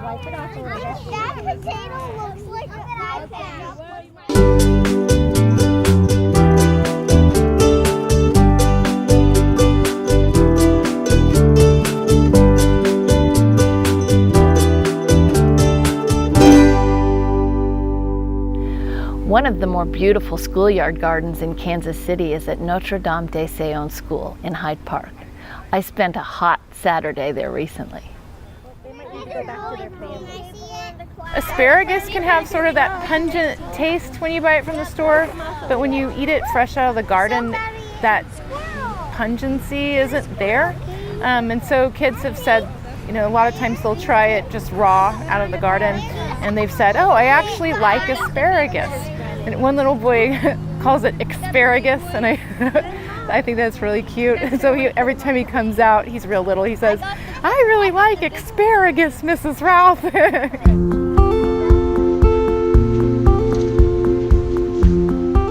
wipe it off a little bit. That potato looks like an iPad. One of the more beautiful schoolyard gardens in Kansas City is at Notre de Sion School in Hyde Park. I spent a hot Saturday there recently. Asparagus can have sort of that pungent taste when you buy it from the store, but when you eat it fresh out of the garden, that pungency isn't there. And so kids have said, you know, a lot of times they'll try it just raw out of the garden, and they've said, oh, I actually like asparagus. And one little boy calls it asparagus, and I think that's really cute. So every time he comes out, he's real little, he says, I really like asparagus, Mrs. Ralph.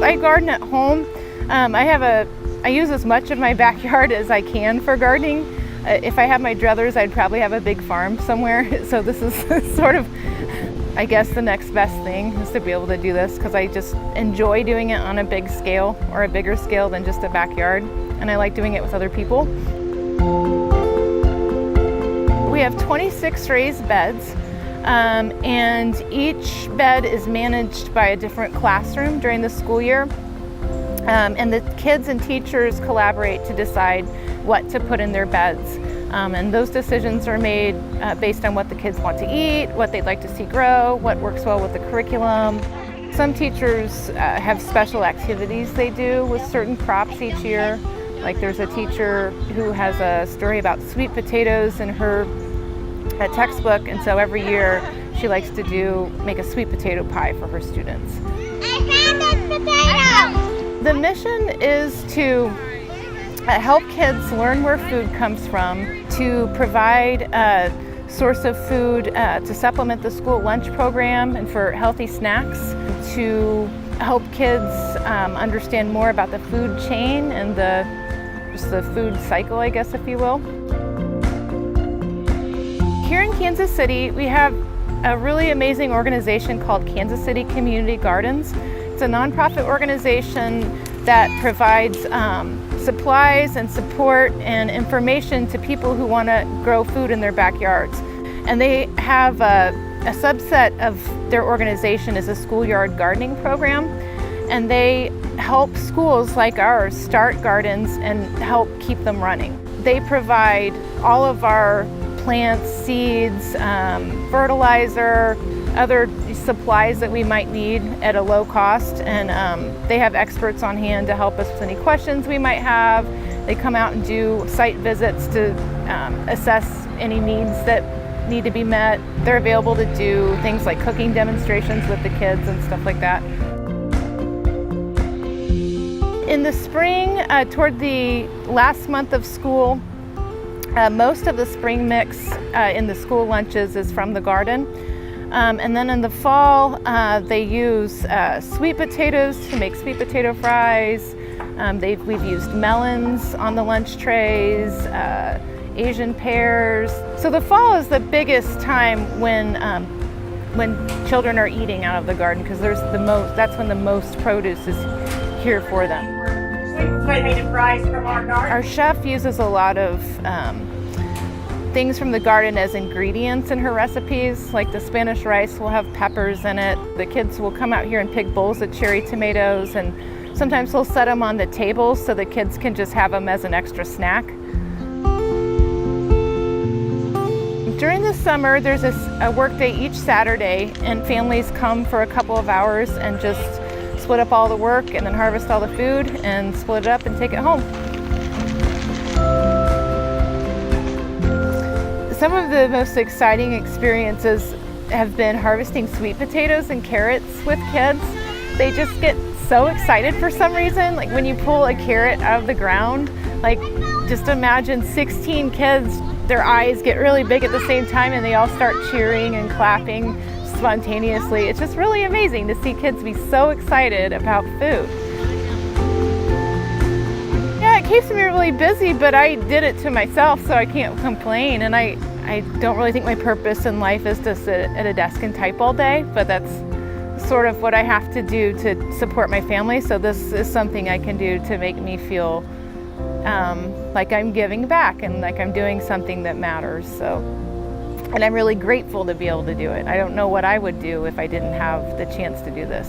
I garden at home. I use as much of my backyard as I can for gardening. If I had my druthers, I'd probably have a big farm somewhere. So this is sort of, I guess, the next best thing is to be able to do this, because I just enjoy doing it on a big scale, or a bigger scale than just a backyard. And I like doing it with other people. We have 26 raised beds, and each bed is managed by a different classroom during the school year. And the kids and teachers collaborate to decide what to put in their beds. And those decisions are made based on what the kids want to eat, what they'd like to see grow, what works well with the curriculum. Some teachers have special activities they do with certain crops each year. Like there's a teacher who has a story about sweet potatoes in her textbook, and so every year she likes to make a sweet potato pie for her students. I found a potato! The mission is to help kids learn where food comes from, to provide a source of food to supplement the school lunch program and for healthy snacks, to help kids understand more about the food chain and just the food cycle, I guess, if you will. Here in Kansas City, we have a really amazing organization called Kansas City Community Gardens. It's a nonprofit organization that provides supplies and support and information to people who want to grow food in their backyards. And they have a subset of their organization is a schoolyard gardening program, and they help schools like ours start gardens and help keep them running. They provide all of our plants, seeds, fertilizer, other supplies that we might need at a low cost, and they have experts on hand to help us with any questions we might have. They come out and do site visits to assess any needs that need to be met. They're available to do things like cooking demonstrations with the kids and stuff like that. In the spring, toward the last month of school, most of the spring mix in the school lunches is from the garden. And then in the fall, they use sweet potatoes to make sweet potato fries. We've used melons on the lunch trays, Asian pears. So the fall is the biggest time when children are eating out of the garden, because that's when the most produce is here for them. Sweet potato fries from our garden. Our chef uses a lot of things from the garden as ingredients in her recipes. Like the Spanish rice will have peppers in it. The kids will come out here and pick bowls of cherry tomatoes, and sometimes we'll set them on the table so the kids can just have them as an extra snack. During the summer, there's a work day each Saturday, and families come for a couple of hours and just split up all the work and then harvest all the food and split it up and take it home. Some of the most exciting experiences have been harvesting sweet potatoes and carrots with kids. They just get so excited for some reason. Like when you pull a carrot out of the ground, like just imagine 16 kids, their eyes get really big at the same time and they all start cheering and clapping spontaneously. It's just really amazing to see kids be so excited about food. Yeah, it keeps me really busy, but I did it to myself, so I can't complain. And I I don't really think my purpose in life is to sit at a desk and type all day, but that's sort of what I have to do to support my family. So this is something I can do to make me feel like I'm giving back and like I'm doing something that matters. And I'm really grateful to be able to do it. I don't know what I would do if I didn't have the chance to do this.